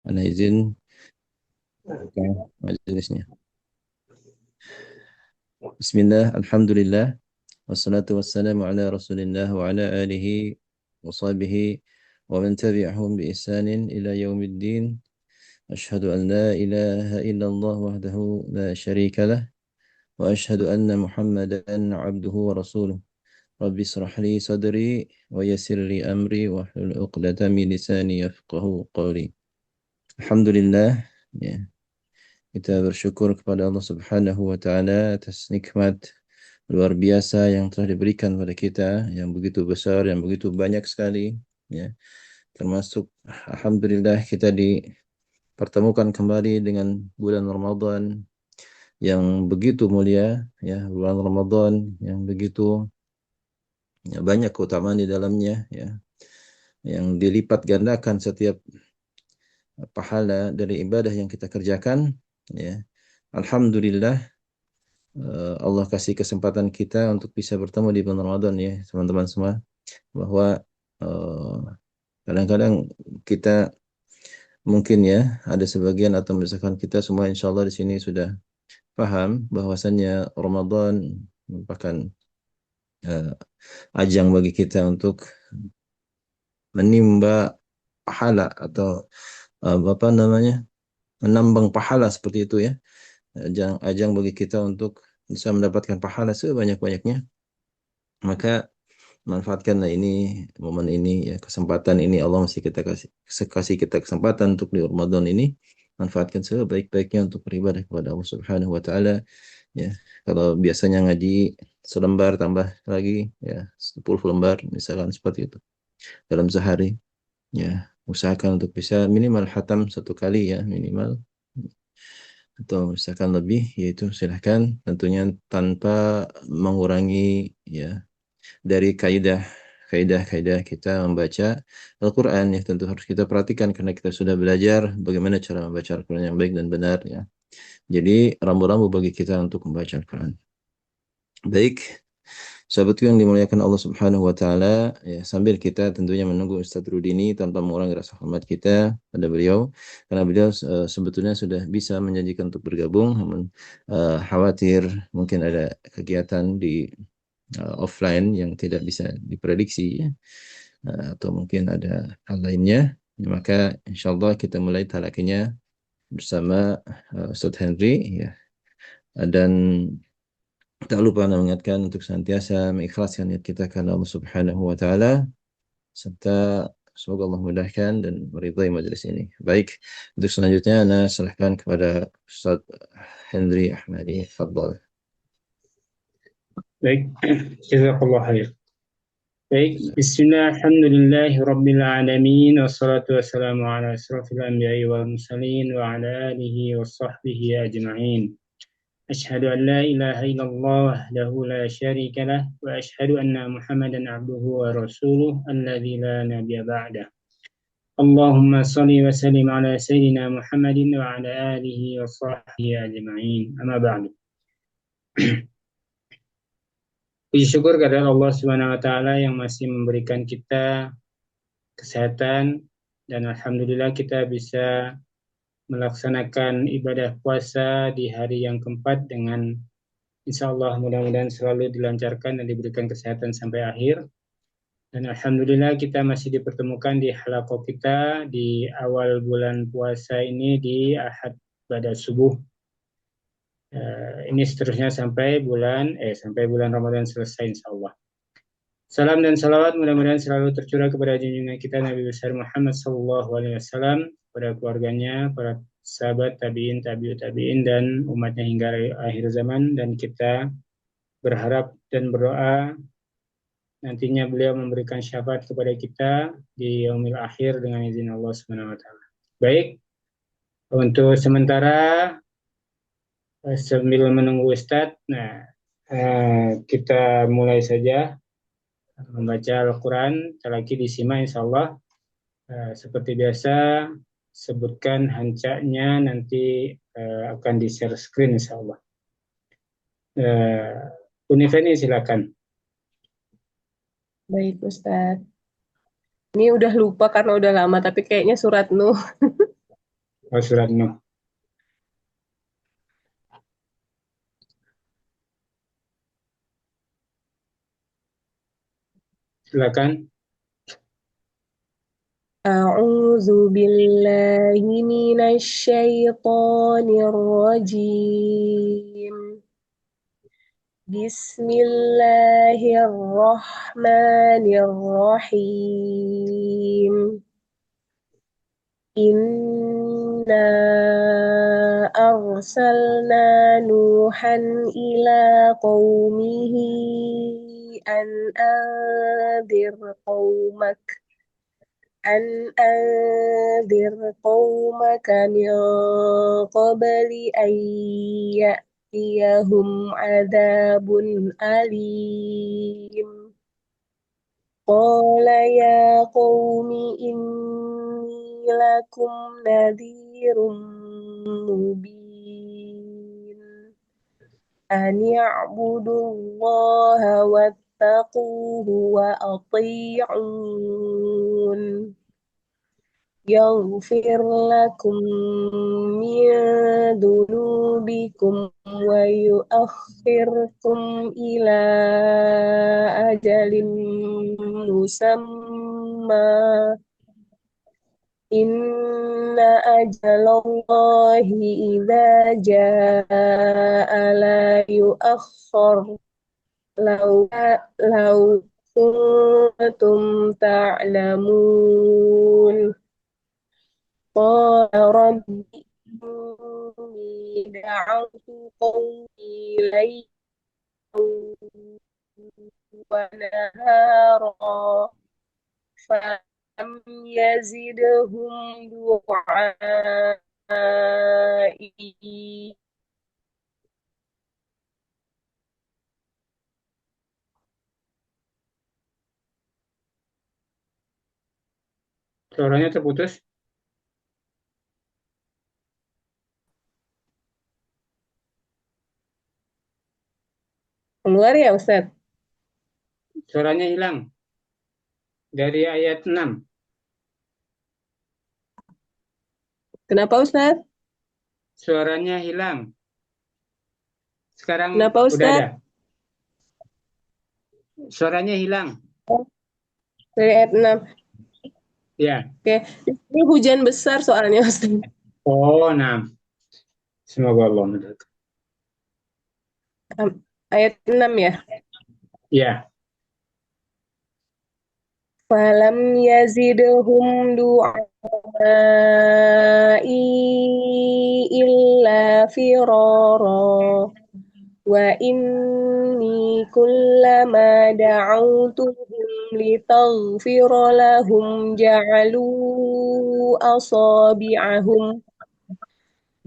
Ana izin buka majelisnya. Bismillah, alhamdulillah, wassalatu wassalamu ala rasulillah wa ala alihi wa sahbihi wa man tabi'ahum bi ihsanin ila yaumiddin. Ashhadu an la ilaha illallah wahdahu la syarika lah wa ashhadu anna Muhammadan abduhu wa rasuluh. Rabbi israh li sadri wa yassir li amri wa hlul 'uqdatam min lisani yafqahu qawli. Alhamdulillah, ya. Kita bersyukur kepada Allah Subhanahu wa taala atas nikmat luar biasa yang telah diberikan kepada kita, yang begitu besar, yang begitu banyak sekali, ya. Termasuk alhamdulillah kita dipertemukan kembali dengan bulan Ramadan yang begitu mulia, ya, bulan Ramadan yang begitu, ya, banyak keutamaan di dalamnya, ya, yang dilipat gandakan setiap pahala dari ibadah yang kita kerjakan, ya. Alhamdulillah, Allah kasih kesempatan kita untuk bisa bertemu di bulan Ramadan, ya, teman-teman semua, bahwa eh, kadang-kadang kita mungkin, ya, ada sebagian atau misalkan kita semua insya Allah di sini sudah paham bahwasannya Ramadan merupakan eh, ajang bagi kita untuk menimba pahala atau apa namanya, menambang pahala seperti itu, ya. Ajang bagi kita untuk bisa mendapatkan pahala sebanyak-banyaknya. Maka manfaatkanlah ini, momen ini, ya, kesempatan ini Allah masih kita kasih kita kesempatan untuk di Ramadan ini, manfaatkan sebaik-baiknya untuk beribadah kepada Allah Subhanahu wa taala, ya. Kalau biasanya ngaji selembar tambah lagi, ya, 10 lembar misalkan seperti itu dalam sehari, ya. Usahakan untuk bisa minimal khatam satu kali, ya, minimal, atau misalkan lebih, yaitu silahkan, tentunya tanpa mengurangi, ya, dari kaidah-kaidah kita membaca Al-Quran, ya, tentu harus kita perhatikan karena kita sudah belajar bagaimana cara membaca Al-Quran yang baik dan benar, ya. Jadi rambu-rambu bagi kita untuk membaca Al-Quran. Baik, sahabatku yang dimuliakan Allah Subhanahu wa taala, ya, sambil kita tentunya menunggu Ustaz Rudini tanpa mengurangi rasa hormat kita pada beliau, karena beliau sebetulnya sudah bisa menjanjikan untuk bergabung, namun khawatir mungkin ada kegiatan di offline yang tidak bisa diprediksi, ya. Atau mungkin ada hal lainnya, maka insyaallah kita mulai talakinya bersama Ustaz Henry, ya. Dan tak lupa Anda mengingatkan untuk senantiasa mengikhlaskan niat kita karena Allah Subhanahu wa taala, serta semoga Allah mudahkan dan meridai majelis ini. Baik, untuk selanjutnya Anda serahkan kepada Ustaz Henry Ahmadi. Fadhal. Baik, jazakallah khair. Baik, bismillah, alhamdulillah, rabbil alamin, wassalatu wassalamu ala asrafil anbiya'i wal mursalin, wa ala alihi wa sahbihi ajma'in. Ashhadu an la ilaha illallah wahdahu la syarika lah, wa ashhadu anna Muhammadan abduhu wa rasuluh, alladzi la nabiyya ba'dah. Allahumma salli wa sallim ala sayyidina Muhammadin wa ala alihi wa sahbihi ajma'in. Amma ba'du. Puji syukur kepada Allah Subhanahu wa taala yang masih memberikan kita kesehatan, dan alhamdulillah kita bisa melaksanakan ibadah puasa di hari yang keempat dengan insya Allah mudah-mudahan selalu dilancarkan dan diberikan kesehatan sampai akhir. Dan alhamdulillah kita masih dipertemukan di halaqah kita di awal bulan puasa ini di Ahad pada subuh. Ini seterusnya sampai bulan Ramadan selesai insya Allah. Salam dan salawat mudah-mudahan selalu tercurah kepada junjungan kita Nabi besar Muhammad sallallahu alaihi wasallam, pada keluarganya, para sahabat, tabiin, tabiut tabiin, dan umatnya hingga akhir zaman. Dan kita berharap dan berdoa nantinya beliau memberikan syafaat kepada kita di yaumil akhir dengan izin Allah Subhanahu wa taala. Baik, untuk sementara sambil menunggu Ustadz, kita mulai saja membaca Al-Quran. Lagi disimak insya Allah. Seperti biasa, sebutkan hancaknya, nanti akan di-share screen insya Allah. Unifeni silakan. Baik Ustadz. Ini udah lupa karena udah lama, tapi kayaknya surat Nuh. Oh, surat Nuh. Silakan. أعوذ بالله من الشيطان الرجيم بسم الله الرحمن الرحيم إنا أرسلنا نوحا إلى قومه أن أنذر قومك من قبل أن يأتيهم عذاب أليم قال يا قوم إني لكم نذير مبين أن اعبدوا الله واتقوه وأطيعون يغفر لكم من ذنوبكم ويؤخركم إلى أجل مسمى إن أجل الله إذا جاء لا يؤخر لو كنتم تعلمون قال رب إني دعوت قومي ليلا ونهارا فلم يزدهم دعائي Suaranya terputus. keluar ya Ustadz. Suaranya hilang dari ayat 6. Kenapa Ustadz? Suaranya hilang. Sekarang Kenapa udah ada. Ustadz? Suaranya hilang. Dari ayat 6. Ya. Oke, ini hujan besar soalnya Ustadz. Oh, nah. Semoga Allah mendukung. Ayat 6 ya. Ya. Falam yazidhum du'ai illa firara wa inni kullama da'awtuhum litaghfira lahum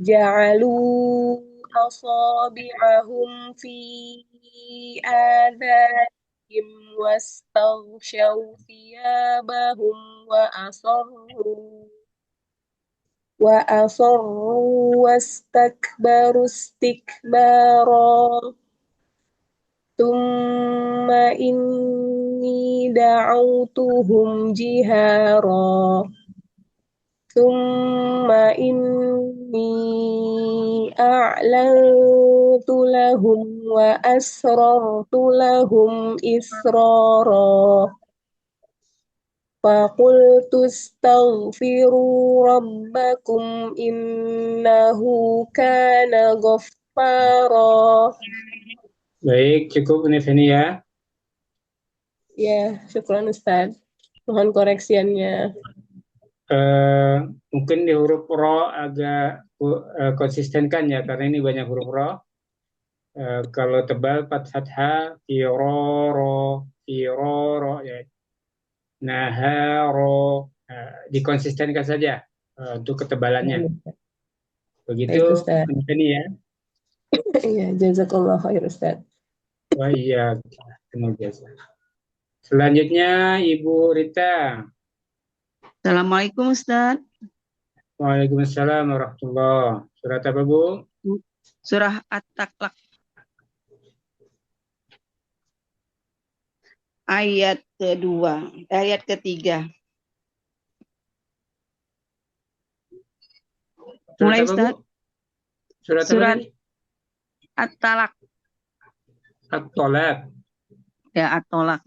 جعلوا أصابعهم في آذانهم واستغشوا ثيابهم وأصروا واستكبروا استكبارا ثم إني دعوتهم جهارا ثم إني أعلنت لهم وأسررت لهم إسرارا فقلت استغفروا ربكم إنه كان غفارا. Baik, cukup Neveni ya. Ya, syukran Ustaz. Mohon koreksiannya. Mungkin di huruf ro agak konsistenkan ya, karena ini banyak huruf ro. Kalau tebal fathah firoro ya. Naharo, dikonsistenkan saja untuk ketebalannya. Begitu Baik Ustaz. ini ya. Iya, jazakallah khair Ustaz. Wah iya, semoga. Selanjutnya Ibu Rita. Assalamualaikum Ustaz. Waalaikumsalam warahmatullah. Surat apa Bu? Surah At-Taklak ayat ketiga. Surat Mulai apa, Bu? Ustaz. Surat apa Surat tadi? At-Talaq. At-Tolak. Ya, At-Talaq.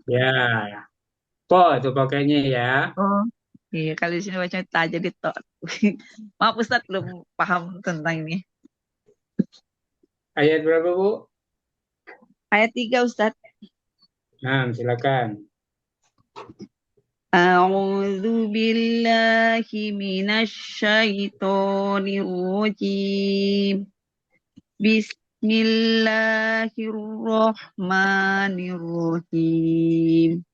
Ya, po itu pakainya ya. Oh, iya, kalau di sini bacanya ta jadi to. Maaf Ustaz, belum paham tentang ini. Ayat berapa, Bu? Ayat 3 Ustaz. Nah, silakan. A'udzu billahi minasy syaithanir rajim. Bismillahirrahmanirrahim.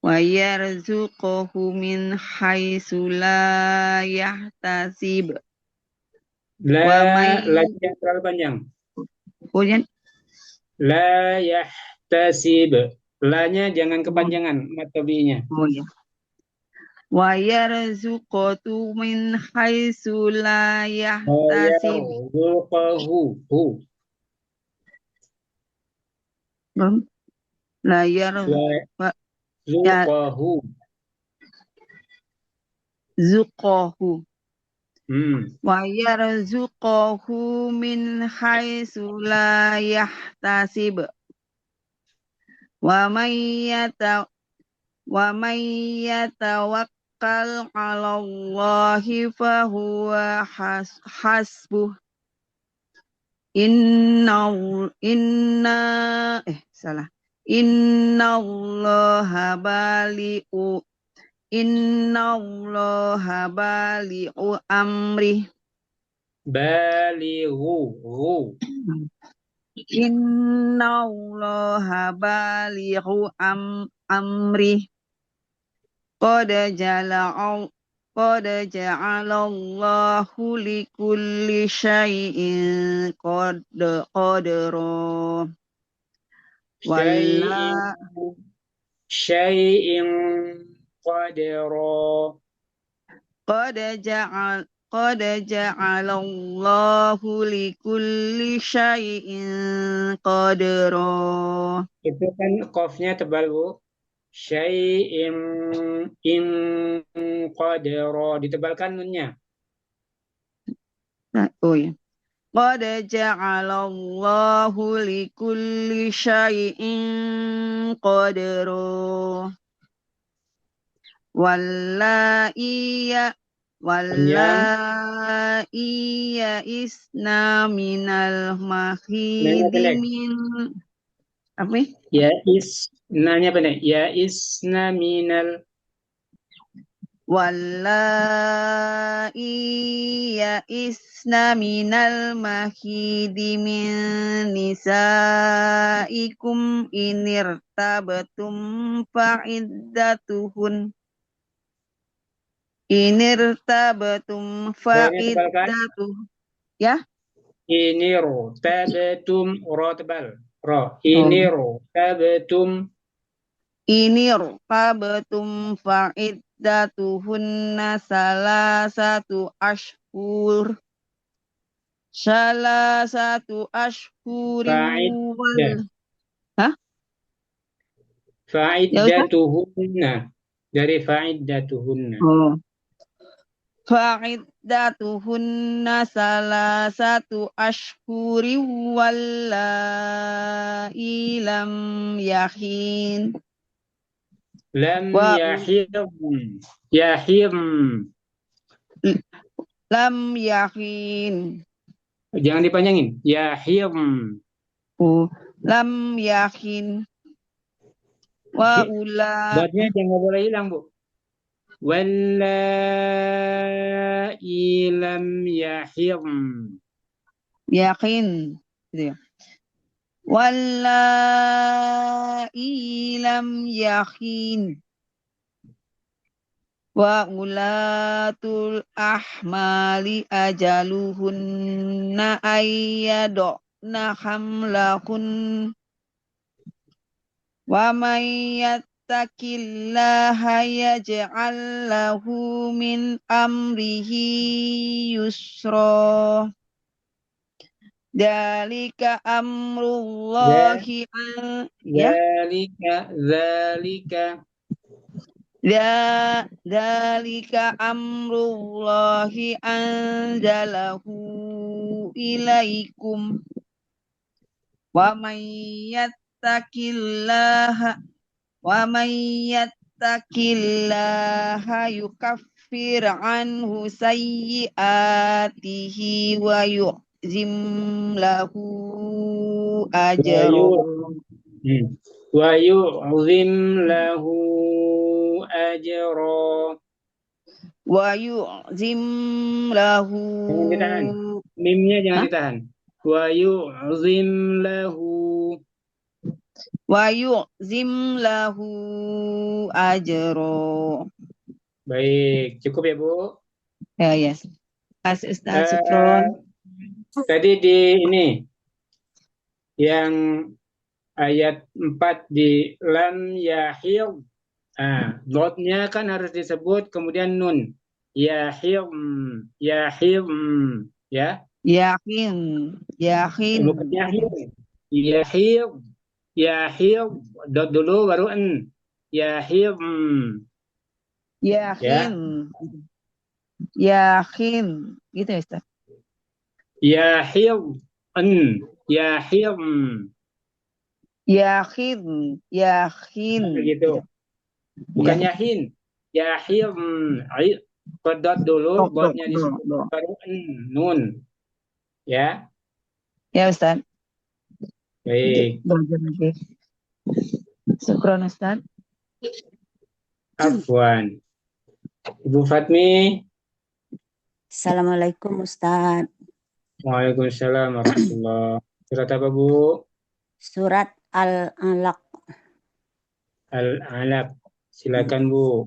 Wa yarzuquhu min haitsu la yahtasib. Wa may Lagi yang terlalu panjang. Kemudian La yahtasib. La-nya jangan kepanjangan, mata B-nya. oh ya. Wa yarzuqhu min haitsu la yahtasib. Yarzuqahu. Hu. Belum? La yar wa- ya Yarzuqahu. zuqahu. Wa yarzuqahu min haitsu la yahtasib. Wa may yata wa may yatawakkal 'ala Allahi fa huwa hasbuh. Inna salah. Innallaha bali'u amri. Balighu. Hu. Innallaha bali'u amri. Qad jala'al Qad ja'alallahu likulli syai'in qadra. Walla Syai'in qadra. Qad ja'alallahu likulli syai'in qadra. Itu kan qafnya tebal, Bu. Syai'in in qadra. Ditebalkan nunnya. Oh ya. Qad ja'alallahu likulli syai'in qadra. Wallahi ya'isna minal Nanya mahidi pendek. min apa? Nanya pendek. Ya isna minal. Wallahi ya'isna minal mahidi min nisaikum inirtabtum Rohnya tebalkan. ya. Iniru tabetum. Roh tebal. Roh. Iniru tabetum. Inirtabtum fa'iddatuhunna salasatu ashhurin wal Hah? Ya Ustaz? Fa'iddatuhunna. Dari fa'iddatuhunna. Oh. Fa'iddatuhunna salasatu ashhurin wallahi lam yahin. Lam Wa yahidhum. Yahidhum. lam yahin. Jangan dipanjangin. Yahidhum. Oh. Lam yahin. Wa Buatnya jangan boleh hilang, Bu. Wallahi lam yahidhum. yakin gitu ya. Wallahi lam yakin. Wa ulatul ahmali ajaluhunna ayyadna hamlahun. Wa may yattaqillaha yaj'al lahu min amrihi yusra. Dalika amrullahi Zalika. Dzalika amrullahi anzalahu ilaikum wa may yattaqillaha yukaffir anhu sayyi'atihi wa yu'zim lahu Wa yu ajran wa yu'zim lahu ajra. wa yu'zim lahu Jangan ditahan. Mimnya jangan Hah? ditahan. Wa yu'zim lahu. wa yu'zim lahu ajra. Baik, cukup ya Bu. Ya, yes. Kasih Ustaz Eh, Sufron. tadi di ini yang ayat 4 di lam yahil. Dotnya kan harus disebut kemudian nun. Yahil, yahil, ya. Yakin, yakin, Bukan yahil. Yahil, yahil. Dot dulu baru en. Yahil, ya. yakin, yakin. Gitu ya Ustaz. Yahil, en. Yahil, Yakin, yakin. gitu. Bukan Ya. yahin. Yahil, pedot dulu, botnya disebut Do. baru en, nun. Ya, Ya Ustaz. baik. Belajar lagi. Syukron Ustaz. Afwan. Ibu Fatmi. Assalamualaikum Ustadz. Waalaikumsalam warahmatullahi. Surat apa Bu? Surat Al-Alaq. Al-Alaq. Silakan Bu.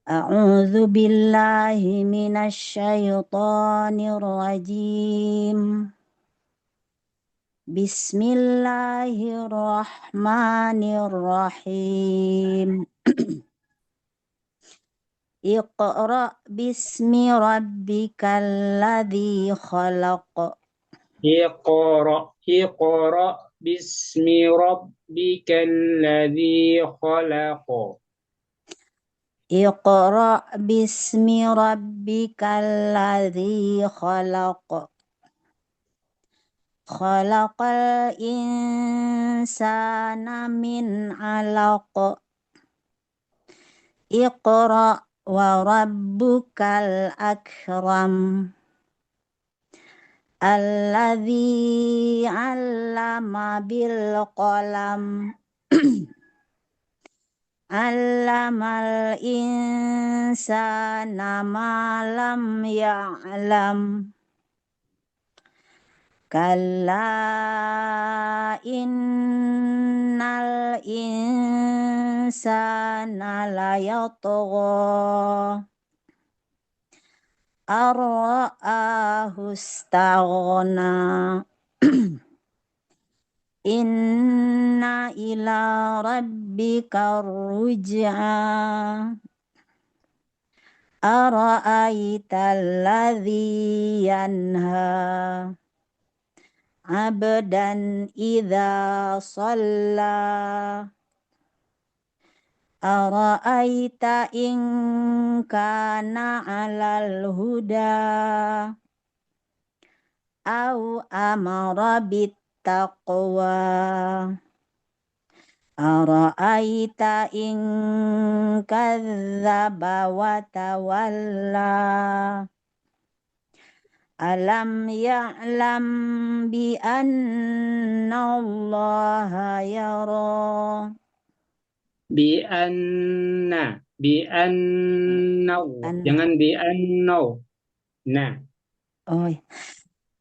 A'udzu billahi minasyaitonir rajim. Bismillahirrahmanirrahim. Iqra bismi rabbikal ladzi khalaq. Iqra bismi rabbikal ladzi khalaq. Iqra bismi rabbikal ladzi khalaq. Khalaqal insana min 'alaq. Iqra wa rabbukal akram. Alladzi 'allama bil qalam. 'Allamal insana ma lam ya'lam. Kalla innal insana layatgha ar-ra'ahu istaghna. Inna ila rabbika ruj'a. Ara'aita alladhi yanha abdan idza shalla. Ara'aita in kana 'alal huda au amara bittaqwa. Ara'aita in kadzdzaba wa tawalla. Alam ya'lam bi anna Allaha yara. Bi anna. Jangan bi anna. Nah. Oh.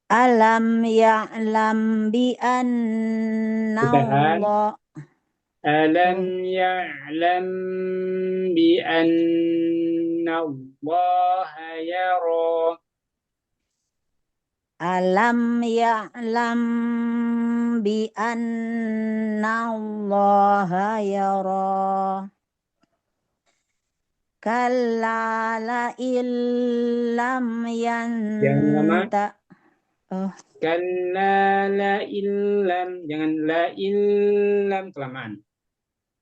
Alam ya'lam bi anna Ditahan. Allah. Alam ya'lam bi anna Allaha yara. Alam ya'lam bi anna Allaha yara. Kalla la illam yanta. Oh. Kalla la illam. Jangan la illam kelamaan.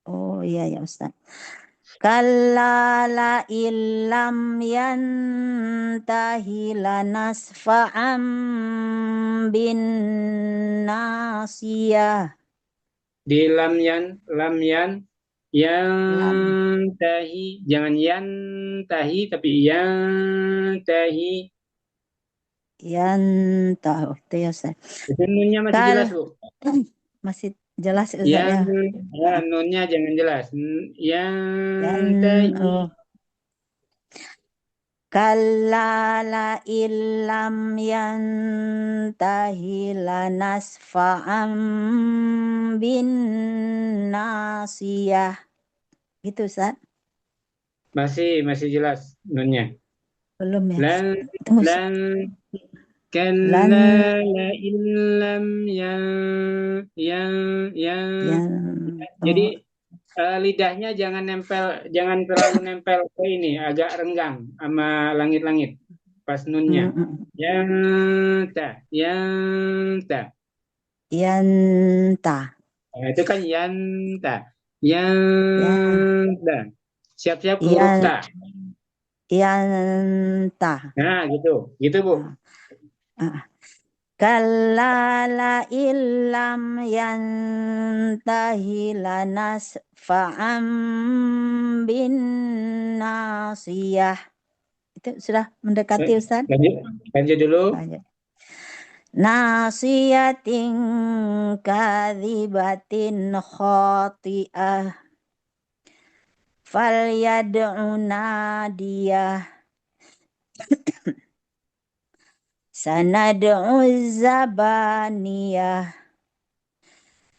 Oh iya ya Ustaz. Kalla la illam yantahi lanasfa'am bin nasiyah. Di lam yan Lam tahi, jangan yan tahi tapi yang tahi. yantahu. Itu ya Ustaz. Itu nunnya masih jelas, Bu. Masih jelas Ustaz Yang ya. nunnya jangan jelas. Yang Yan tahi. oh. Kalla la illam yantahi lanasfa'am bin nasiyah. Gitu Ustaz. Masih jelas nunnya. Belum ya. Lan Tunggu. lan Lan kalla la illam yang jadi lidahnya jangan terlalu nempel ke ini, agak renggang sama langit-langit pas nunnya. Yang ta. yanta. Nah, itu kan yanta. Yang ta. Siap-siap huruf ta. Yanta. Nah, gitu Bu. Kalla la illam yantahi lanasfa'am bin nasiyah. Itu sudah mendekati Ustaz? Lanjut dulu. Lanjut. Nasiyatin kadhibatin khati'ah falyad'u nadiyah sanad'u zabaniyah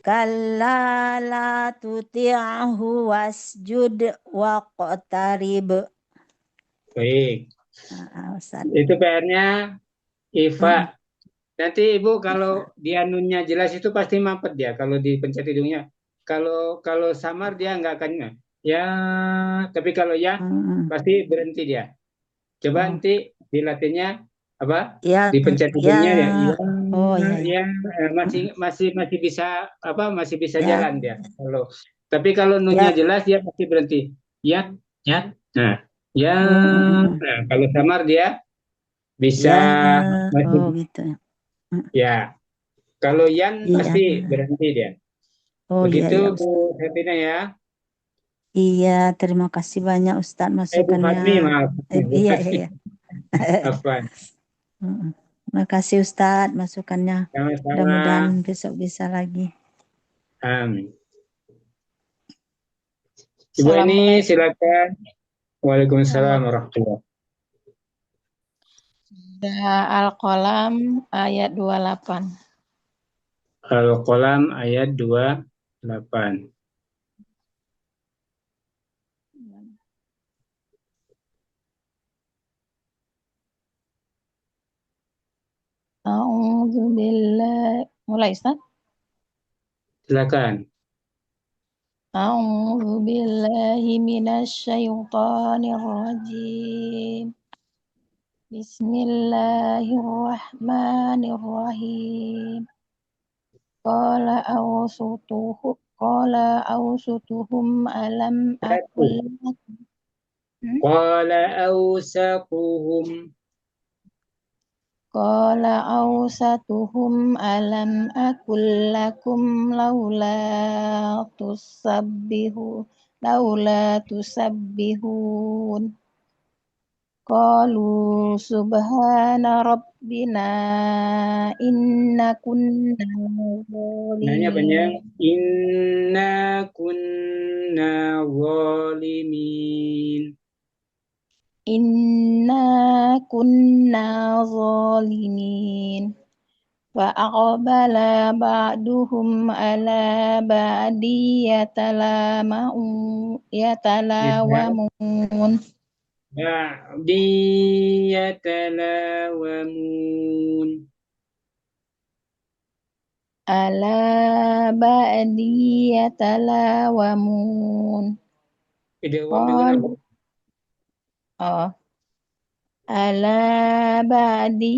kalla la tuti'hu wasjud waqtarib. Baik. Ustaz. Itu PR-nya Iva. Nanti Ibu kalau dia nunnya jelas itu pasti mampet dia kalau dipencet hidungnya. Kalau samar dia nggak akan ya, tapi kalau ya pasti berhenti dia. Coba nanti dilatihnya apa? Ya, Dipencet hidungnya ya. ya. Masih bisa masih bisa Ya. jalan dia. Tapi kalau nunnya jelas dia pasti berhenti. Ya. Nah, ya. Nah, kalau samar dia bisa gitu. Ya, kalau Yan pasti berhenti dia. Begitu Bu Hertina ya. Iya, terima kasih banyak Ustadz masukannya. Bu Fatmi, maaf. Iya. Afwan. Terima kasih Ustadz masukannya. Sama-sama. Mudah-mudahan besok bisa lagi. Amin. Ibu ini silakan. Waalaikumsalam warahmatullahi wabarakatuh. Al-Qalam ayat 28. Al-Qalam ayat 28. A'udzubillah. Mulai Ustaz? Silakan. A'udzubillahi minasyaitonir rajim. Bismillahirrahmanirrahim. Qala awsutuhum alam aqul lakum. Qala awsaquhum. Qala awsatuhum alam aqul lakum laula tusabbihun. Qalu subhana rabbina inna kunna zalimin. Inna kunna zalimin. Inna kunna zalimin. Wa aqbala ba'duhum ala ba'di yatalawamun. Ala ba'di yatalawamun. Ala ba'di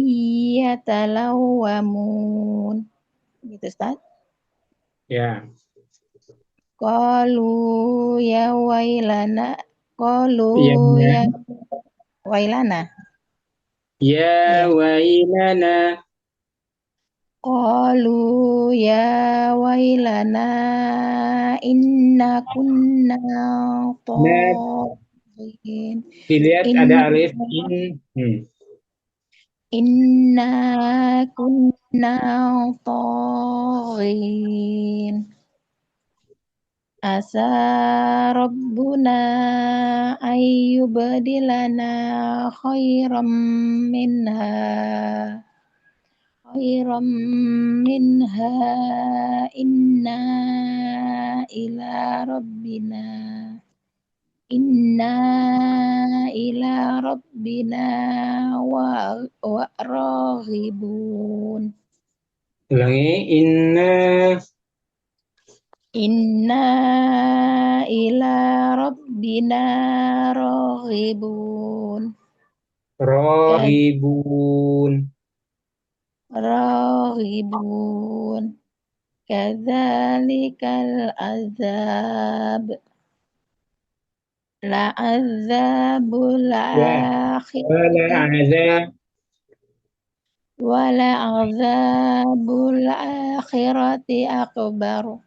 yatalawamun. Gitu Ustaz? Ya. qalu ya wailana qalu Ya, ya wailana ya ya wailana. qalu ya wailana inna kunna Nah, taghin dilihat ada alif in. inna kunna taghin asa rabbuna ayyubdilana khairam minha inna ila rabbina inna ila rabbina wa raghibun Ulangi, inna ila rabbina raghibun rohibun. raghibun kadzalikal azab la'adzabul Ya, wala akhirati azab wala'adzabul akhirati akbar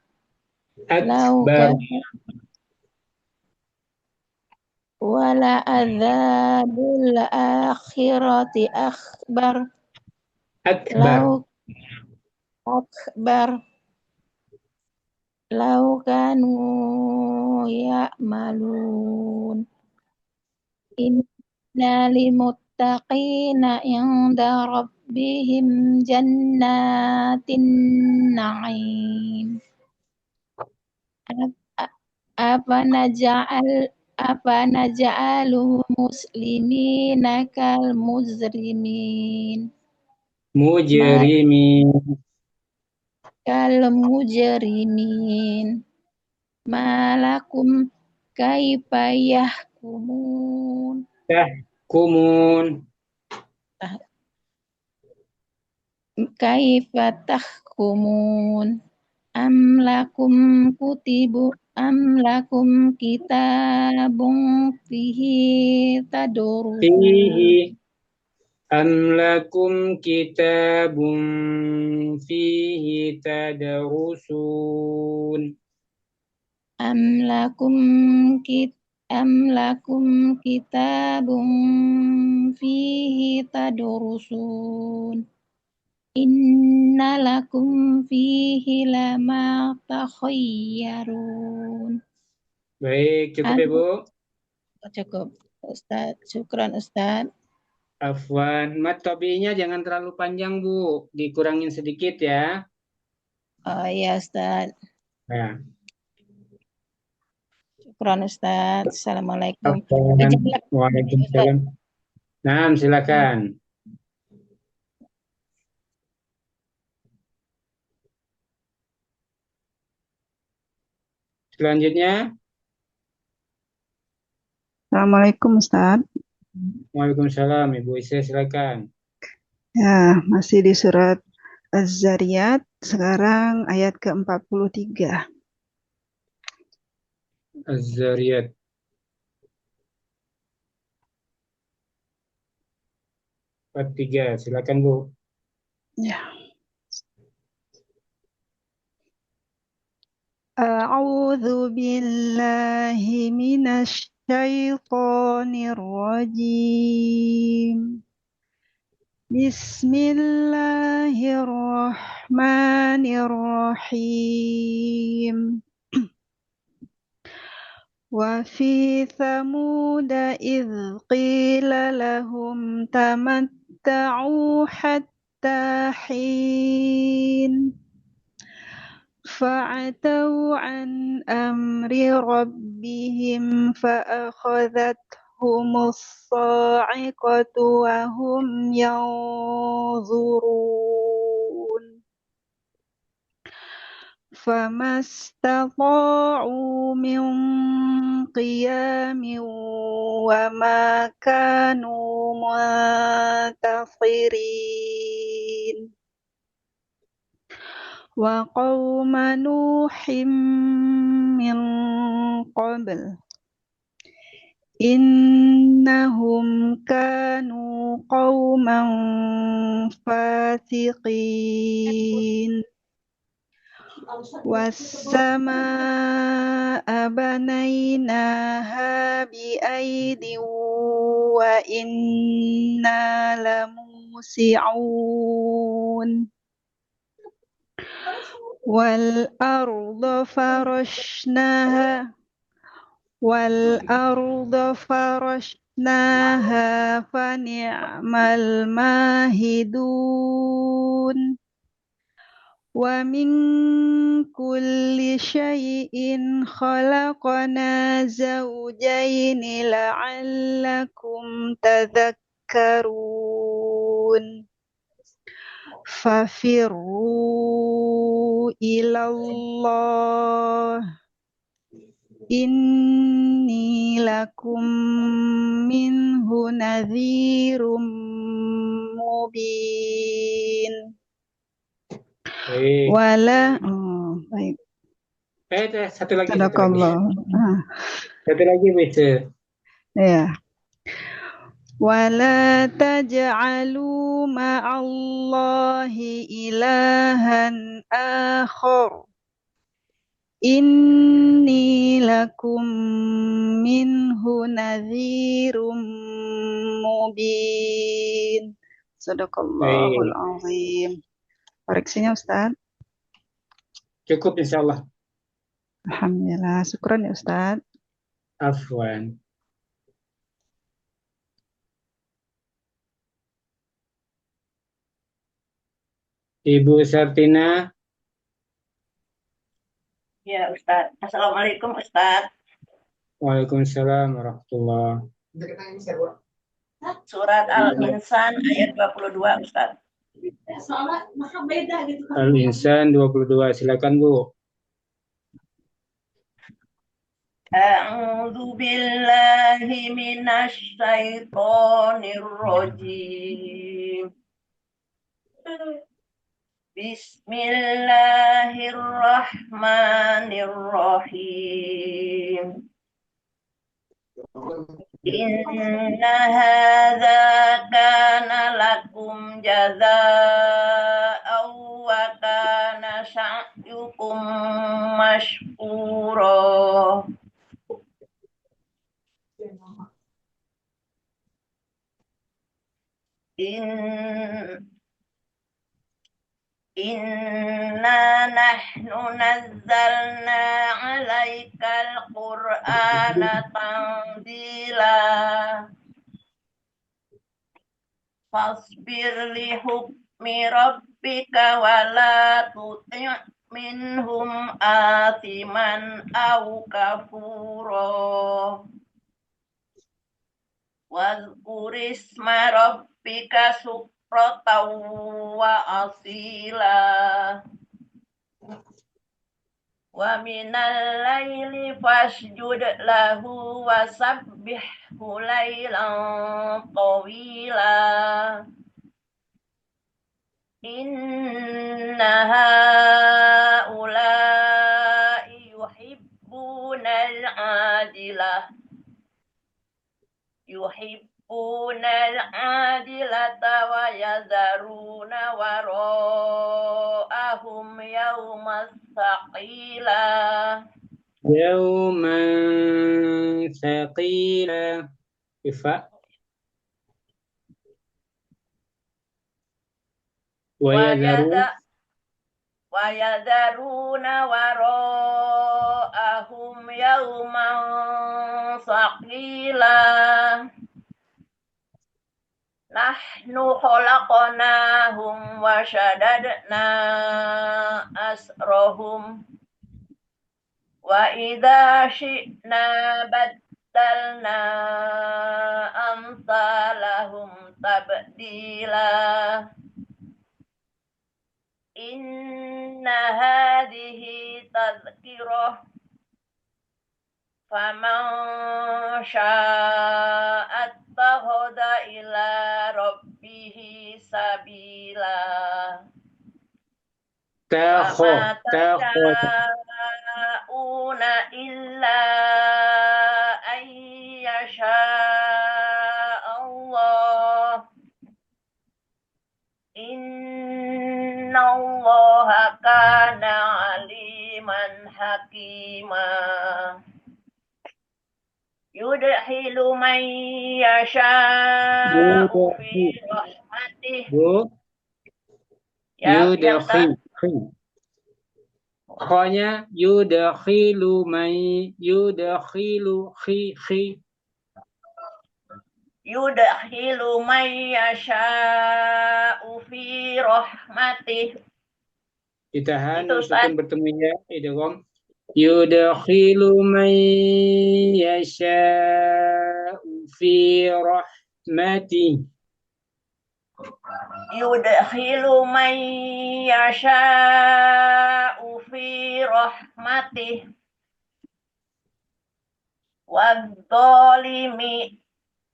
law akbar. kana wala'adzabul akhirati akbar Akbar. law akbar law kanu ya'malun inna limuttaqina inda rabbihim jannatin na'im apa naja'alu muslimina kal mujrimin Mujrimin. malakum kaifa yahkumun Tahkumun. kaifa tahkumun am lakum kitabun fihi tadrusun Fihi. Am lakum kitabun fihi tadarusun. am lakum kitabun fihi tadrusun inna lakum fihi lama takhayyarun. Baik, cukup ya, Bu. Cukup Ustaz, syukran Ustaz. Afwan, mat tobinya jangan terlalu panjang, Bu. Dikurangin sedikit ya. Oh iya Ustaz, Nah, syukran Ustaz. Assalamualaikum. Afwan. Izin Ustaz. Waalaikumsalam. Nah, silakan. Selanjutnya, Assalamualaikum Ustaz. Waalaikumsalam, Ibu Isya, silakan. Ya, masih di surat Az-Zariyat, sekarang ayat ke-43. Az-Zariyat. Part 3, silakan Bu. Ya. A'udzu billahi minasy syaithanir rajim. Bismillahirrahmanirrahim. وفي ثمود إذ قيل لهم تمتعوا حتى حين فعتوا عن أمر ربهم فأخذتهم الصاعقة وهم ينظرون فما استطاعوا من قيام وما كانوا منتصرين وقوم نوح من قبل إنهم كانوا قوما فاسقين والسماء بنيناها بأيد وإنا لموسعون والأرض فرشناها فنعم الماهدون ومن كل شيء خلقنا زوجين لعلكم تذكرون ففروا إلى الله إني لكم منه نذير مبين Baik. baik Satu lagi. Sadaqallah. Satu lagi bisa. Ya. ولا تجعلوا مع الله إلها آخر إني لكم منه نذير مبين Sadaqallahul azim. Koreksinya Ustaz. Cukup insyaallah. Alhamdulillah. Syukran ya Ustaz. Afwan. Ibu Sartina. Ya Ustaz. Assalamualaikum Ustaz. Waalaikumsalam warahmatullahi. Surat Al-Insan ayat 22 Ustaz. Al-Insan 22. Silakan Bu. A'udzu billahi minasy syaithanir rajim. Bismillahirrahmanirrahim. Inna hadza kana lakum jazaa'an wa kana sa'yukum mashkura. Inna nahnu nazzalna 'alaikal qur'ana tanzila. Fasbir li hukmi rabbika wa la tuti' minhum athiman aw kafura. Wadhkur isma rabbika bukratan wa asila. Wa minal laili fasjud lahu wa sabbihhu laylan tawila. Inna haula'i yuhibbunal ajilah. Yuhibbunal adilata wa yazaruna wara'ahum yawmas thaqila. Yawman thaqila. Ifa. Wa yazaruna wara'ahum yawman thaqila. Nahnu khalaqnahum wa shaddadna asrahum wa idza syi'na baddalna amsalahum tabdila. Inna hadhihi tadhkirah faman syaa'a ittakhadha ila rabbihi sabila. Takho, وما takho. تشاءون إلا أن يشاء الله إن الله كان عليما حكيما يدخل من يشاء في رحمته Bu, ya Ustaz. yudkhil. Khonya yudkhilu may yudkhilu khi. Yudkhilu man yasha'u fi rahmatih. Ditahan Itu, Ustaz. sukun bertemu ya, idgham. Yudkhilu man yasha'u fi rahmatih. Yudkhilu man yasha'u fi rahmatih. Wadh-dhalimi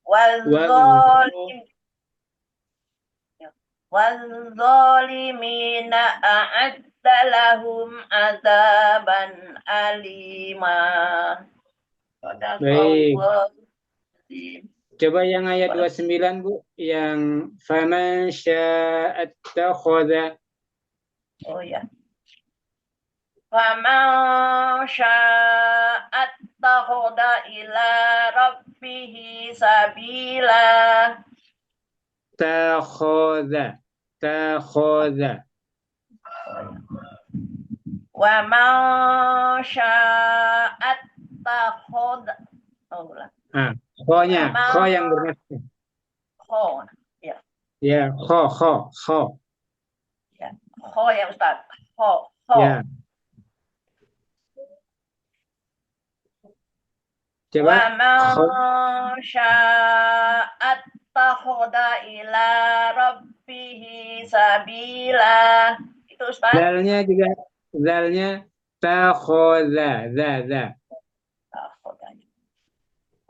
wadh-dhalimina a'adda lahum adzaban alima. Baik. Sadaqallahu. Coba yang ayat 29 Bu, yang faman syaa'a attakhadha. Oh ya. Faman syaa'a attakhadha ila rabbihi sabila. Takhadha. Wa man syaa'a attakhadha. Oh, ulang. Khonya, kho yang bernasab. Kho. Ya. Ya, kho. Ya. Kho ya Ustaz. Kho. Ya. Coba. Wa man syaa'a attakhadha ila rabbihi sabila. Itu Ustaz. Zalnya juga, zalnya takhadha, za.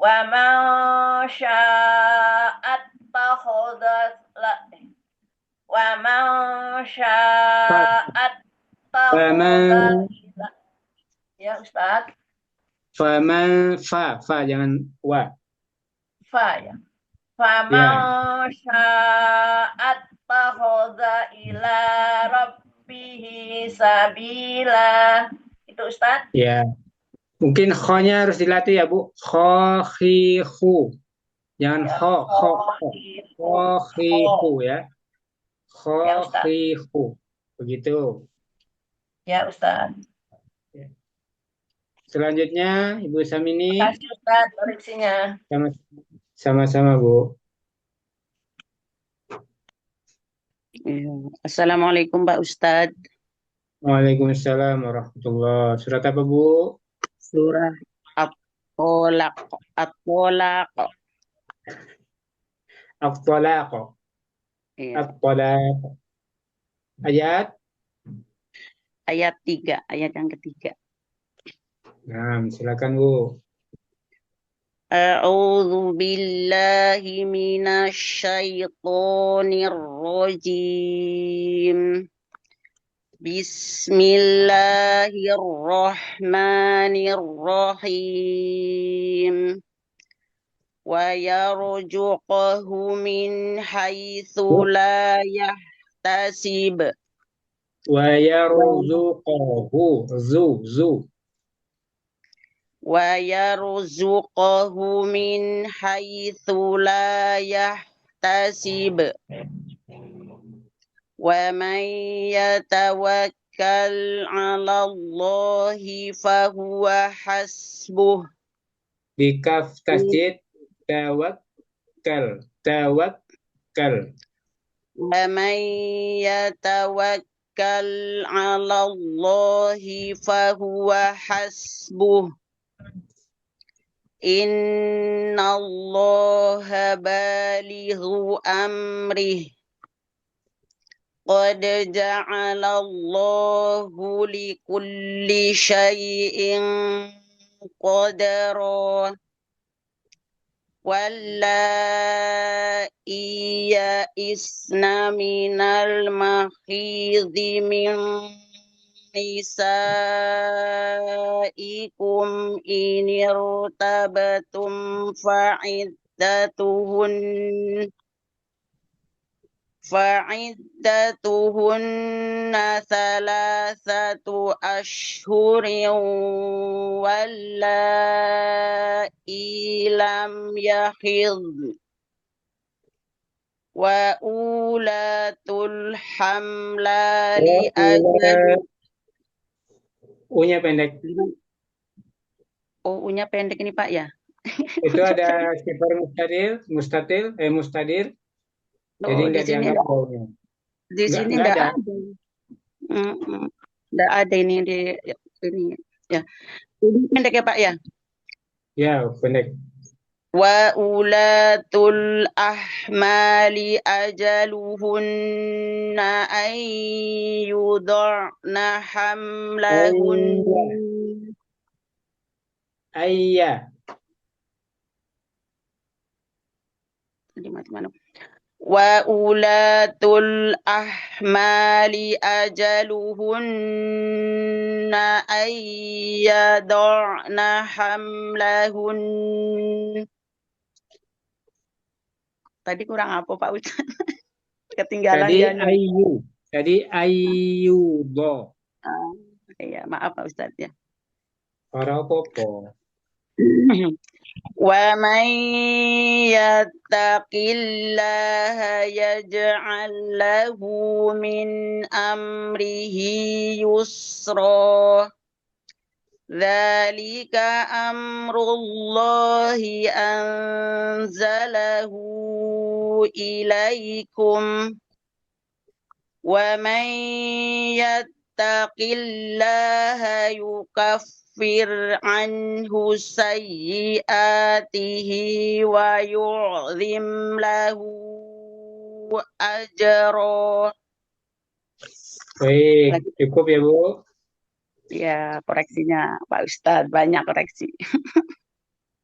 Wa man syaa'a attakhadha wa man syaa'a attakhadha. Ya Ustaz. Faman fa jangan wa. Fa ya. Faman syaa'a attakhadha ila rabbihi sabila. Itu Ustaz. Ya. Mungkin kho-nya harus dilatih ya Bu. Kho, khi, khu. Jangan Ya, kho. Kho, khi, khu ya. Kho, khi, khu. Begitu. Ya Ustaz. Selanjutnya Ibu Samini. Terima kasih Ustaz koreksinya. Sama-sama Bu. Assalamualaikum Pak Ustadz. Waalaikumsalam warahmatullahi. Surat apa Bu? Surah At-Tolaq. Iya. At-Tolaq. Ayat 3, ayat yang ketiga. Nah, silakan Bu. A'udzu billahi minasyaitonir rajim. Bismillahirrahmanirrahim. Wa yarzuqhu min haitsu la yahtasib. Wa yarzuqhu zu. Wa yarzuqhu min haitsu la yahtasib. Wa man yatawakkal 'ala Allahi fahuwa hasbuh. Di kaf tasjid tawakkal. Wa man yatawakkal 'ala Allahi fahuwa hasbuh. Inna Allaha balighu amrih. Qad ja'ala Allahu likulli syai'in qadara. Wallai ya'isna minal mahidhi min نسائكم إن ارتبتم فعدتهن ثلاثة أشهر واللائي لم يحضن وأولاة الحملان أجل U-nya pendek. Oh, U-nya pendek ini Pak ya? Itu ada sifar mustadir. Jadi Oh, di nggak sini dianggap O-nya. di sini Nggak nggak ada. ada. Nggak ada ini di ini ya. Ini pendek ya Pak ya? Ya, pendek. Wa ulatul ahmali ajaluhunna an yudha'na hamlahun. Ayya. Di mana? Wa ulatul ahmali ajaluhunna an yadha'na hamlahun. Tadi kurang apa Pak Ustaz? Ketinggalan Tadi dia nih. ayyu. Tadi ayyudo. Iya, maaf Pak Ustaz ya. Ora apa-apa. Wa man yattaqillaha yaj'al lahu min amrihi yusra. Dzalika amrullahi anzalahu ilaikum. Wa man yattaqillaha yukaffir anhu sayyi'atihi wa yu'zim lahu ajra. Baik, cukup ya Bu. Ya, koreksinya Pak Ustadz, banyak koreksi.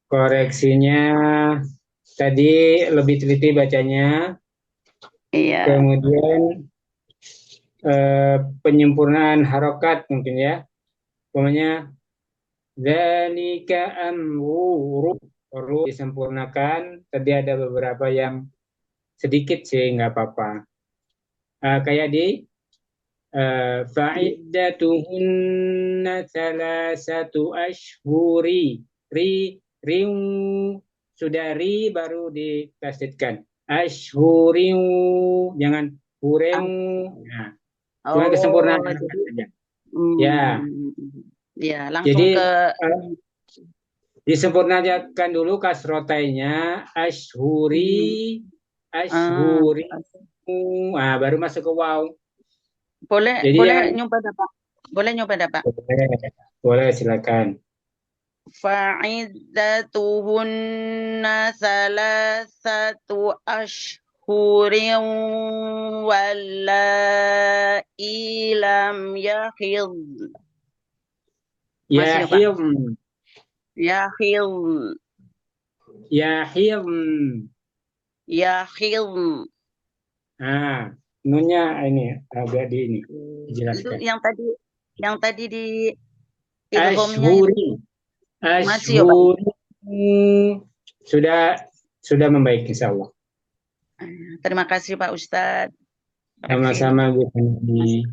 Koreksinya tadi lebih teliti bacanya. Iya. Kemudian penyempurnaan harokat mungkin ya. Pokoknya dzalika amru perlu disempurnakan. Tadi ada beberapa yang sedikit sih nggak apa-apa. Kayak di fa'iddatuhunna salasatu ashhuri. Riu sudah ri baru ditasdidkan. Ashhuriu jangan hureu. Nah, cuma kesempurnaan saja. Ya. Ya, langsung Jadi ke disempurnakan dulu kasrotainya ashhuri. Nah, baru masuk ke waw. Boleh Jadi nyoba Pak. Boleh nyoba Pak. Boleh silakan. Fa'iddatuhunna salasatu ashhurin wallahi lam yahid. Yahid. Nah, nunnya ini agak di ini Itu dijelaskan. yang tadi di Ashhuri. Sudah membaik insyaallah. Terima kasih Pak Ustadz. Sama-sama Bu Fani.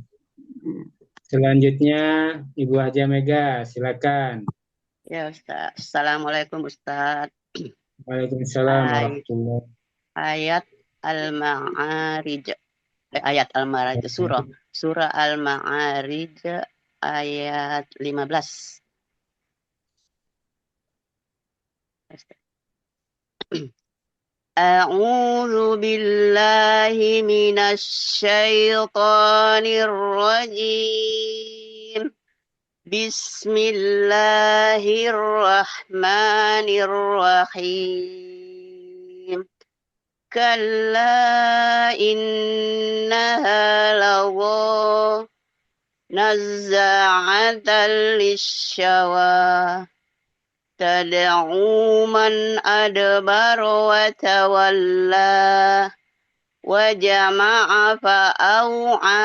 Selanjutnya Ibu Haja Mega, silakan. Ya Ustaz. Assalamualaikum Ustaz. Waalaikumsalam warahmatullahi. Ayat Al-Ma'arij. Ayat Al-Ma'arij surah Al-Ma'arij ayat 15. A'udzu billahi minasy syaithanir rajim. Bismillahirrahmanirrahim. Kalla innaha lagha nazza'atan lisyawa tad'u man adbara wa tawalla wa jama'a fa'au'a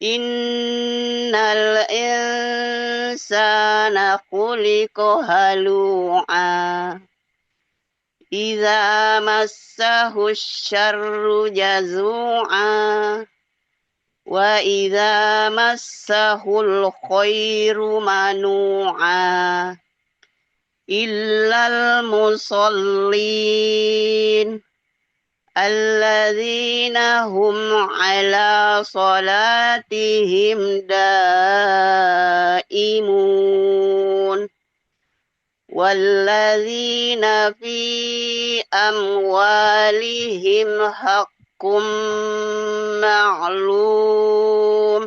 Innal insana khuliqa halu'a. Idza massahu syarru jazu'a. Wa idza massahul khairu manu'a. Illal musallin. Alladzina hum ala salatihim daimun. Walladzina fi amwalihim haqqum ma'lum.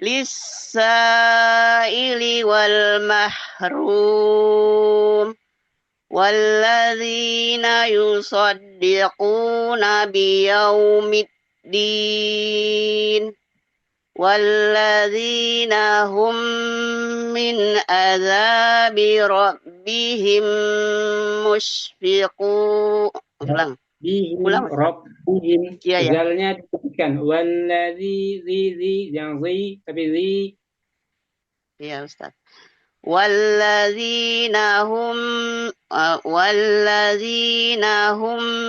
Lis-sa'ili wal mahrum. Walladzina yusaddiquna biyaumiddin. Walladzina hum min azabi rabbihim mushfiqun. Ulang. Rabbihim. Iya, ya. Zalnya ditekan. Walladzi, yang zi, tapi zi. Iya, Ustaz. Walladzina hum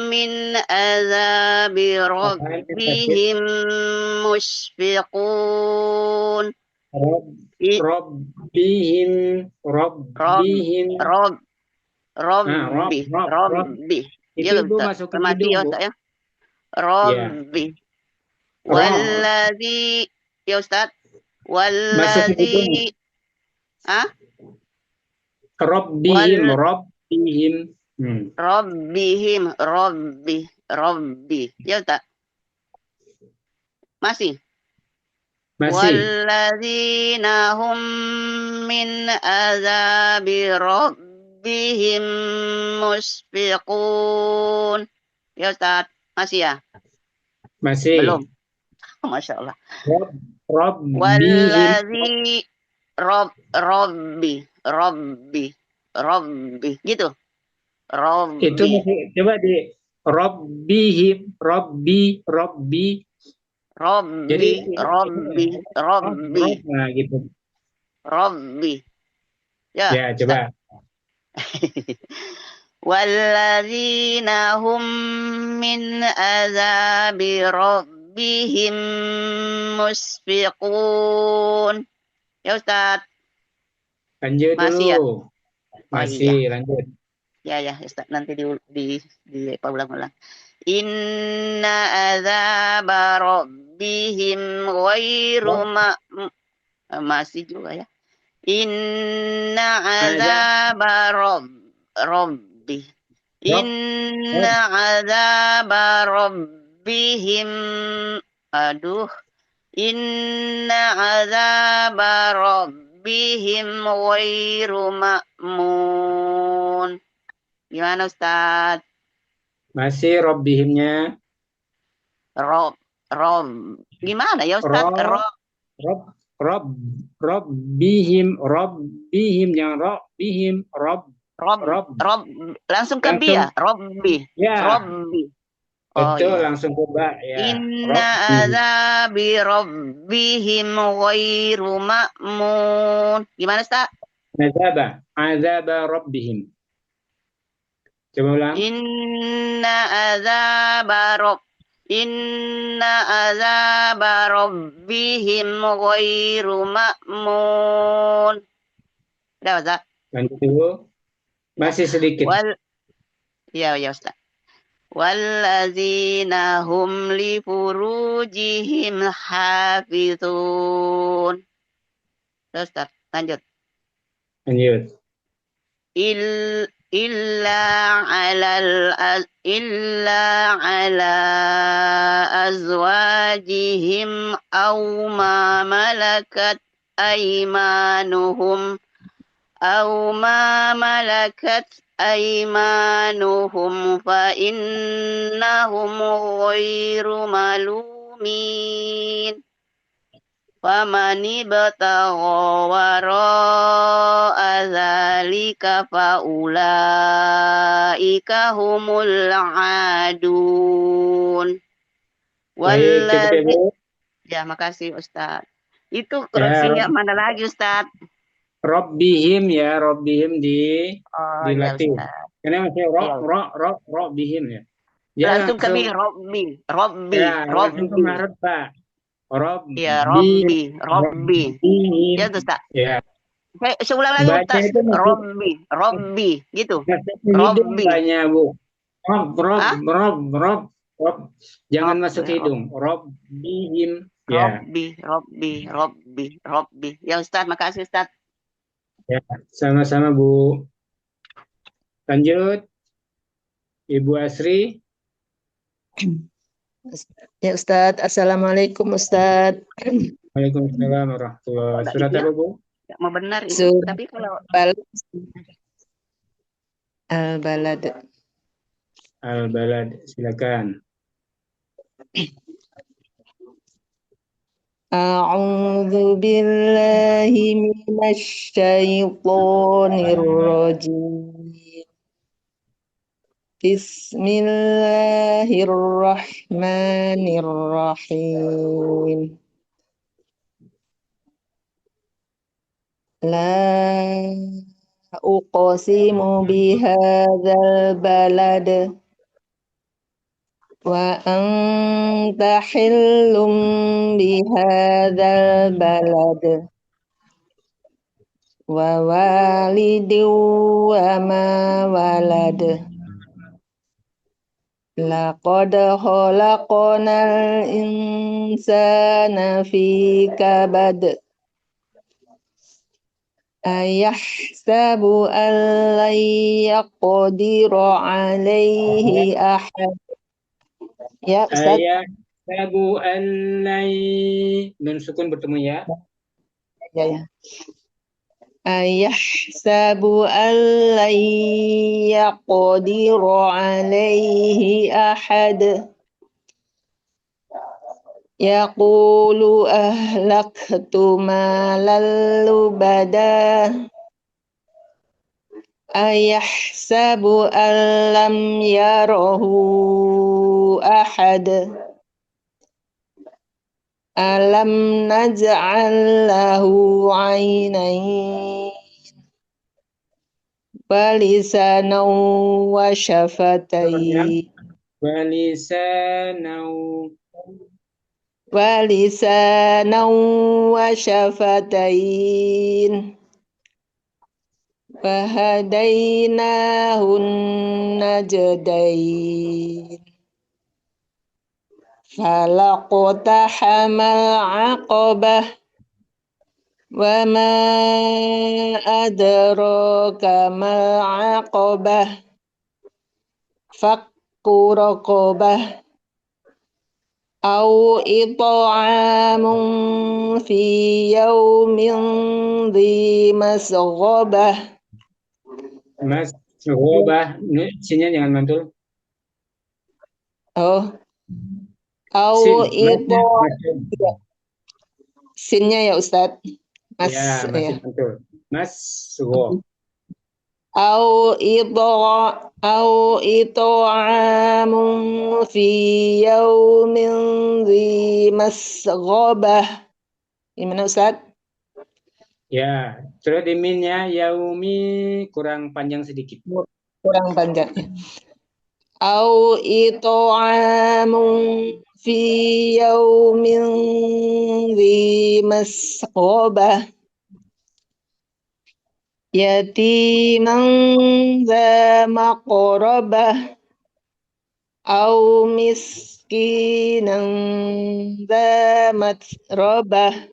min azabi rabbihim mushfiqun. Rabbihim. Rabbi. Itu Ibu masuk ke mati ya, hidung, Ustaz ya. Rabbi. Walladzi, ya Ustaz. Walladzi. Ah? Rabbihim. Rabbi. Ya Ustaz. Masih. Walladzina hum min azabi rabbihim mushfiqun. Ya Ustaz, masih ya? Masih. Belum. Masya Allah. Rabbihim. Rabbi. Gitu. Rabbi. Itu masih, coba di Rabbihim. Rabbi. Jadi Rabbi. Nah, gitu. Rabbi. Ya, coba. Walladzina hum min azabi rabbihim mushfiqun. Ya Ustaz. Lanjut masih dulu. Masih, lanjut. Ya Ustaz, nanti di ulang-ulang. Inna azaba rabbihim ghairu masih juga ya. Inna azaba rabbi. Inna azaba rabbihim. Inna azaba rabbihim ghairu ma'mun. Gimana Ustaz? Masih Rabbihimnya. Gimana ya Ustaz? Rabbihim yang Rabbihim. Langsung ke bi ya? Rabbi. Ya. Rabbi. Betul, langsung ke ba ya. Inna azabi rabbihim ghairu ma'mun. Gimana Ustaz? Azaba rabbihim. Coba ulang. Inna azaba rabbihim ghairu ma'mun. Udah Ustaz? Lanjut dulu. Masih sedikit. Ya Ustaz. Walladzina hum li furujihim hafizun. Ustaz, lanjut. Illa ala azwajihim aw ma malakat aymanuhum fa innahum ghairu malumin. Famani batagha wara'a dzalika faulaika humul adun. Ya, makasih Ustadz. Itu Ya, koreksinya mana lagi Ustadz? Robbihim ya, Robbihim Oh di ya Latin. Ustadz. Karena masih Iya. Robbihim ya. Ya Langsung kami langsung Robbi. ya langsung ke Maret Pak. Ya, Robbi, Robbi. Robbihim. Ya Ustaz. Ya. Saya ulang lagi Baca Ustaz. itu masih Robbi, gitu. masuk ke hidung Robbi. banyak Bu. Hah? Rob. Jangan Robbi, masuk hidung. Robbihim. Ya. Robbi. Ya Ustaz, makasih Ustaz. Ya, sama-sama Bu. Lanjut. Ibu Asri. Ya Ustadz, Assalamualaikum Ustadz. Waalaikumsalam warahmatullahi wabarakatuh. Surat apa Bu? Ya, mau benar itu. Surat Tapi kalau Al-Balad. Al-Balad, silakan. A'udzu billahi minasy syaithanir rajim. Bismillahirrahmanirrahim. La uqsimu bihadzal balad wa anta hillum bihadzal balad wa walidin wa ma walad. Laqad khalaqnal insana fi kabad. Ayahsabu an lan yaqdira alaihi ahad. Ya Ustaz. Ayahsabu an nun sukun bertemu ya. Ya. Ayahsabu an lan yaqdira alaihi ahad. Yaqulu ahlaktu malan lubada. Ayahsabu an lam yarahu ahad. Alam naj'al lahu 'ainayn wa lisanan wa syafatayn. Walisanan wa syafatayn wahadainahun najdain falaqtahamal aqabah wa ma adraka mal aqabah fakku raqabah au it'amun fi yaumin dhi masghobah. Masghobah, sinnya jangan mantul. Oh, au sinnya ya Ustadz. Ya, masih mantul. Masghob. Au it'amun fi yaumin dhi masghobah. Gimana Ustaz? Ya, sudah di minnya yaumi kurang panjang sedikit. Kurang panjang. Au it'amun fi yaumin dhi masghobah. Yatiman za maqrabah au miskinan za matrabah.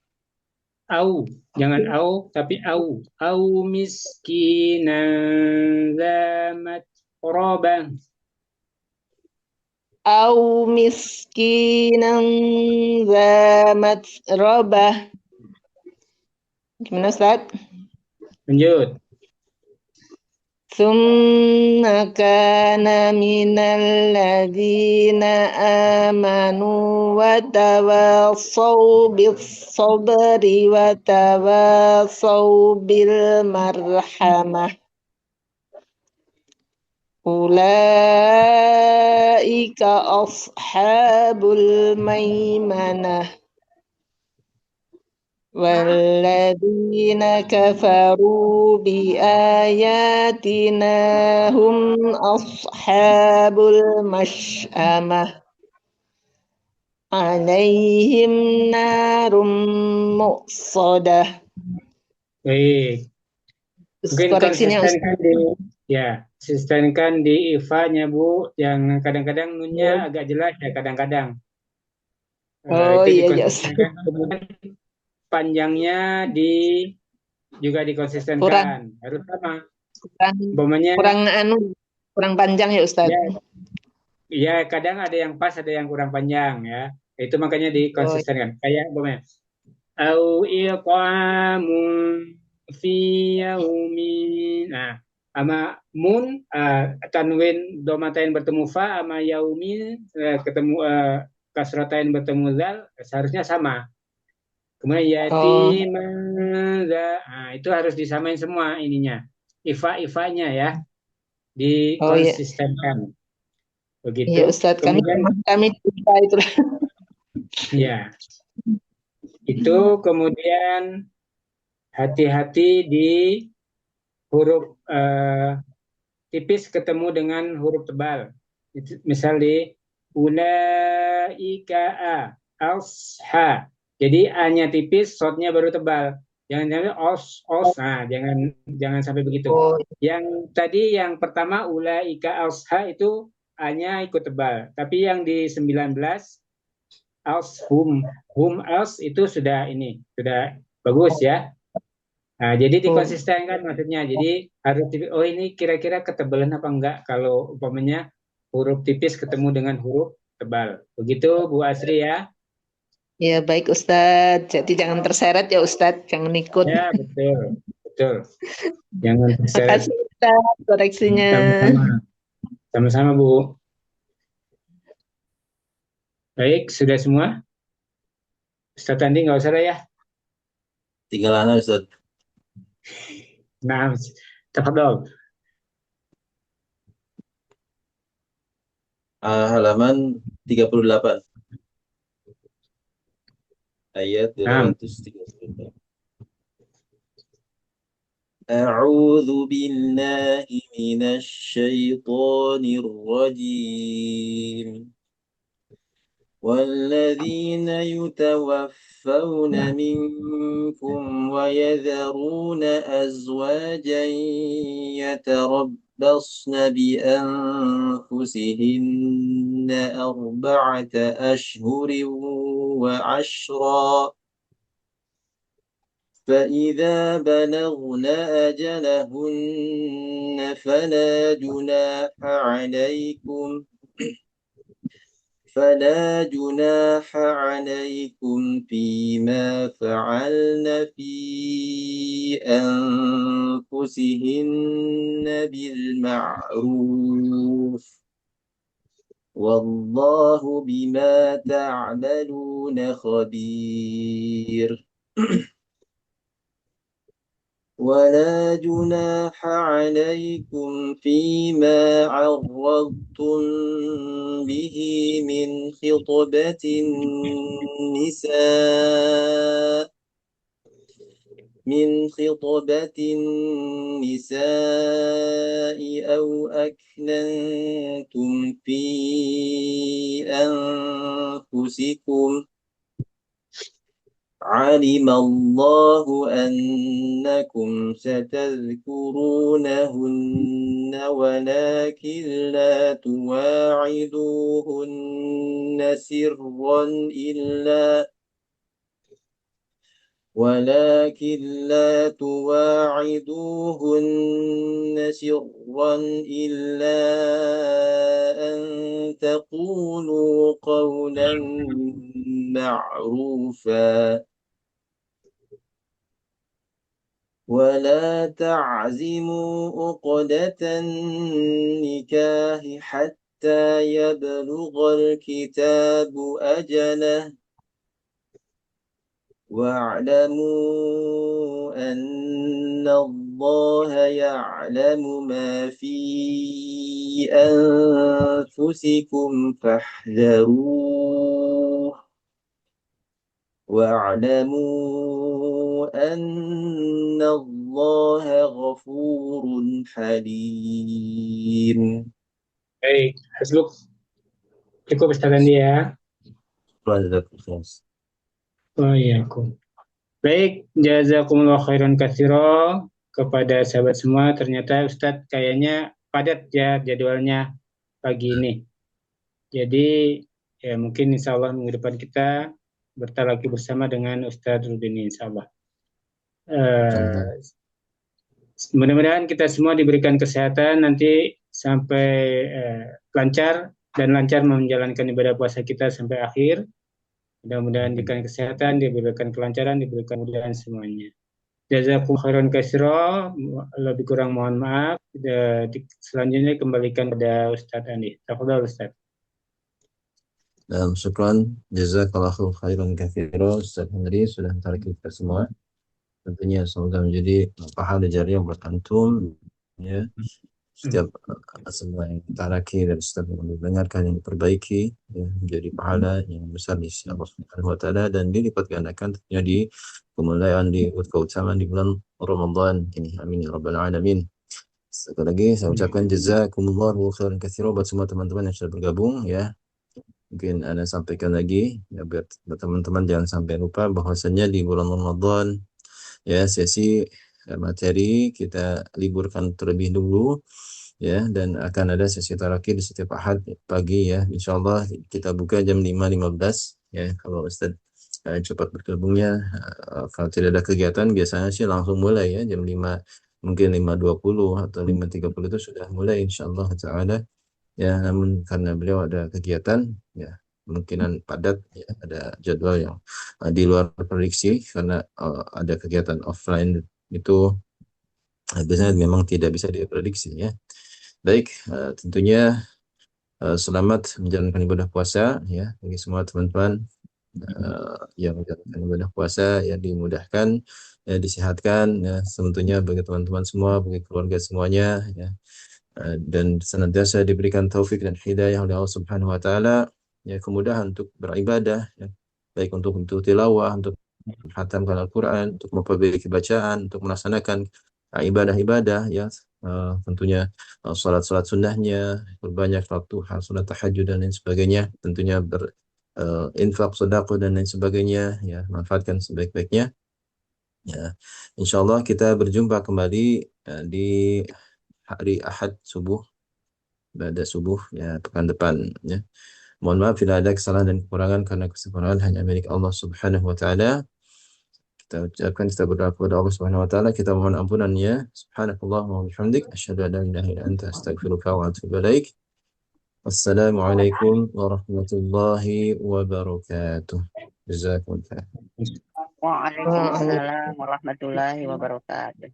Au, jangan au tapi au. Au miskinan za matrabah. Au miskinan za matrabah. Gimana Ustaz? Lanjut. Tsumma kana minal ladzina amanu wa tawassaw bis sabri wa tawassaw bil marhamah. Ulaika ashabul maimanah. والذين كفروا بآياتنا هم أصحاب المشأمة عليهم نار مؤصدة. Baik. Mungkin Koreksinya konsistenkan Ustaz. konsistenkan di IFA-nya Bu, yang kadang-kadang nunnya agak jelas ya kadang-kadang. Oh Itu iya ya Ustaz. dikonsistenkan. Kemudian panjangnya juga Kurang dikonsistenkan, harus sama. kurang Umpamanya kurang panjang ya Ustaz. ya kadang ada yang pas, ada yang kurang panjang ya. Itu makanya dikonsistenkan. Kayak umpamanya au iqamun fi yaumin. Nah, sama mun tanwin domatain bertemu fa, sama yaumin ketemu kasratain bertemu zal, seharusnya sama. Kemudian yatiman, nah itu harus disamain semua ininya. Ifa-ifanya ya dikonsistenkan. Begitu. Iya Ustadz, kemudian kami lupa itu. Ya. Itu kemudian hati-hati di huruf tipis ketemu dengan huruf tebal. Misal di ulaika asha. Jadi a-nya tipis, short-nya baru tebal. Jangan os. Nah, jangan sampai begitu. Yang tadi yang pertama ulaika asha itu a-nya ikut tebal. Tapi yang di 19 als hum als itu sudah bagus ya. Nah, jadi dikonsistenkan maksudnya. Jadi harus ini kira-kira ketebalan apa enggak kalau umpamanya huruf tipis ketemu dengan huruf tebal. Begitu Bu Asri ya. Ya baik Ustadz. Jadi jangan terseret ya Ustadz, jangan ikut. Ya betul. Jangan terseret. Terima kasih Ustadz koreksinya. Sama-sama Bu. Baik, sudah semua? Ustadz Andi nggak usah ya. Tinggal Ana Ustadz. Nah, tafadhol. Halaman 38. Ayat 238. A'udzu billahi minasy syaithanir rajim. والذين يتوفون منكم ويذرون أزواجا يتربصن بأنفسهن 4 أشهر وعشرا فإذا بلغن أجلهن فلا جناح عليكم فيما فعلن في أنفسهن بالمعروف والله بما تعملون خبير ولا جناح عليكم فيما عرضتم به من خطبة النساء أو أكننتم في أنفسكم علم الله أنكم ستذكرونهن ولكن لا تواعدوهن سرا إلا أن تقولوا قولا معروفا ولا تعزموا عقدة النكاح حتى يبلغ الكتاب أجله واعلموا أن الله يعلم ما في أنفسكم فاحذروه واعلموا أن الله غفور حليم. Baik, Hasbuk. Cukup Ustaz Andi ya. Oh iya, aku. Baik, jazakumullah khairan katsira kepada sahabat semua. Ternyata Ustadz kayaknya padat ya jadwalnya pagi ini. Jadi ya mungkin insya Allah minggu depan kita bertalaki bersama dengan Ustadz Rudin insya Allah. Mudah-mudahan kita semua diberikan kesehatan nanti sampai lancar menjalankan ibadah puasa kita sampai akhir. Mudah-mudahan diberikan kesehatan, diberikan kelancaran, diberikan kemudahan semuanya. Jazakum khairan katsira, lebih kurang mohon maaf. Selanjutnya kembalikan kepada Ustadz Andi. Tafadhol Ustadz. Syukran, jazakallahu khairan katsira Ustaz Henry sudah menarik kita semua. Tentunya semoga menjadi pahala jariah buat antum ya. Setiap semua yang kita laki dan setiap yang mendengarkan yang diperbaiki ya, menjadi pahala yang besar di sisi Allah Subhanahu wa taala dan dilipat gandakan tentunya di kemuliaan di keutamaan di bulan Ramadan ini. Amin ya rabbal alamin. Sekali lagi saya ucapkan jazakumullahu khairan katsira buat semua teman-teman yang sudah bergabung ya. Mungkin Anda sampaikan lagi ya, biar teman-teman jangan sampai lupa bahwasanya di bulan Ramadan ya sesi materi kita liburkan terlebih dulu ya, dan akan ada sesi tarakir di setiap Ahad pagi ya, insyaallah kita buka jam 5.15 ya. Kalau Ustaz cepat bergabungnya, kalau tidak ada kegiatan biasanya sih langsung mulai ya jam 5, mungkin 5.20 atau 5.30 itu sudah mulai insyaallah taala ya. Namun karena beliau ada kegiatan ya, kemungkinan padat ya, ada jadwal yang di luar prediksi karena ada kegiatan offline itu biasanya memang tidak bisa diprediksi ya. Baik, tentunya selamat menjalankan ibadah puasa ya bagi semua teman-teman yang menjalankan ibadah puasa ya, dimudahkan ya, disehatkan ya, tentunya bagi teman-teman semua, bagi keluarga semuanya ya, dan senantiasa diberikan taufik dan hidayah oleh Allah Subhanahu wa taala ya, kemudahan untuk beribadah ya, baik untuk tilawah, untuk menghatamkan Al-Qur'an, untuk memperbaiki bacaan, untuk melaksanakan ibadah-ibadah ya, tentunya salat-salat sunnahnya, berbanyak waktu salat tahajud dan lain sebagainya, tentunya infak, sedekah dan lain sebagainya ya, manfaatkan sebaik-baiknya ya. Insyaallah kita berjumpa kembali di hari Ahad subuh, pada subuh ya pekan depan ya. Mohon maaf bila ada kesalahan dan kekurangan, karena kesempurnaan hanya milik Allah Subhanahu wa taala. Kita ucapkan, kita berdoa kepada Allah Subhanahu wa taala, kita mohon ampunannya. Subhanakallahumma wa bihamdik, asyhadu an la ilaha illa anta, astaghfiruka wa atubu ilaik. Wassalamualaikum warahmatullahi wabarakatuh. Jazakumullah. Waalaikumsalam warahmatullahi wabarakatuh.